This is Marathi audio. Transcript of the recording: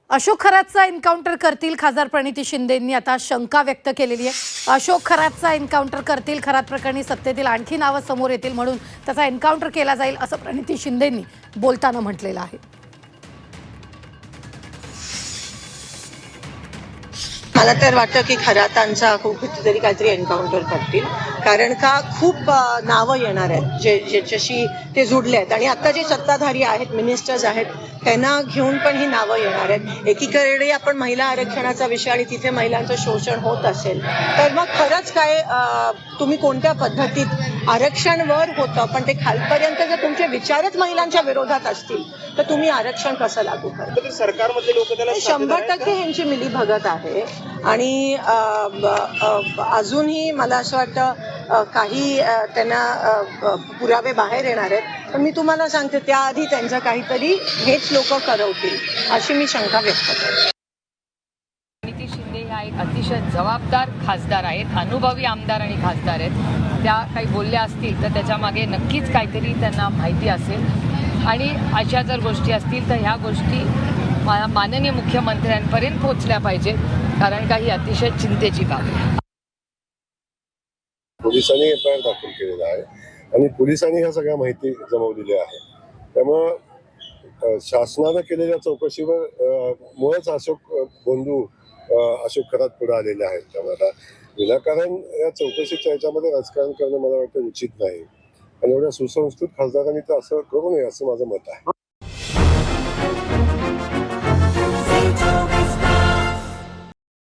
अशोक खरातचा एन्काउंटर करतील खासदार प्रणिती शिंदेंनी आता शंका व्यक्त केलेली आहे। अशोक खरातचा एन्काउंटर करतील, खरात प्रकरणी सत्तेतील आणखी नावं समोर येतील म्हणून त्याचा एन्काउंटर केला जाईल असं प्रणिती शिंदेंनी बोलताना म्हटलेलं आहे। मला तर वाटतं की खरातांचा कुठेतरी काहीतरी एन्काउंटर करतील, कारण का खूप नावं येणार आहेत ज्याच्याशी ते जुडले आहेत आणि आता जे सत्ताधारी आहेत, मिनिस्टर्स आहेत, त्यांना घेऊन पण ही नावं येणार आहेत। एकीकडे आपण महिला आरक्षणाचा विषय आणि तिथे महिलांचं शोषण होत असेल तर मग खरंच काय तुम्ही कोणत्या पद्धतीत आरक्षणवर होतं, पण ते खालपर्यंत जर तुमचे विचारच महिलांच्या विरोधात असतील तर तुम्ही आरक्षण कसं लागू करता? सरकारमधले लोक त्याला 100% ह्यांची मिलीभगत आहे आणि अजूनही मला असं वाटतं काही त्यांना पुरावे बाहेर येणार आहेत, पण मी तुम्हाला सांगते त्याआधी त्यांचं काहीतरी हेच लोक करवतील अशी मी शंका व्यक्त करते। प्रणिती शिंदे ह्या एक अतिशय जबाबदार खासदार आहेत, अनुभवी आमदार आणि खासदार आहेत। त्या काही बोलल्या असतील तर त्याच्यामागे नक्कीच काहीतरी त्यांना माहिती असेल आणि अशा जर गोष्टी असतील तर ह्या गोष्टी माननीय मुख्यमंत्र्यांपर्यंत पोहोचल्या पाहिजेत, कारण का ही अतिशय चिंतेची बाब आहे। पोलिसांनी एफआयआर दाखल केलेला आहे आणि पोलिसांनी ह्या सगळ्या माहिती जमवलेली आहे। त्यामुळं शासनानं केलेल्या चौकशीवर मुळच अशोक खरात पुढे आलेले आहेत। त्यामुळे आता विनाकारण या चौकशीच्या याच्यामध्ये राजकारण करणं मला वाटतं उचित नाही आणि एवढ्या सुसंस्कृत खासदारांनी तर असं करू नये असं माझं मत आहे।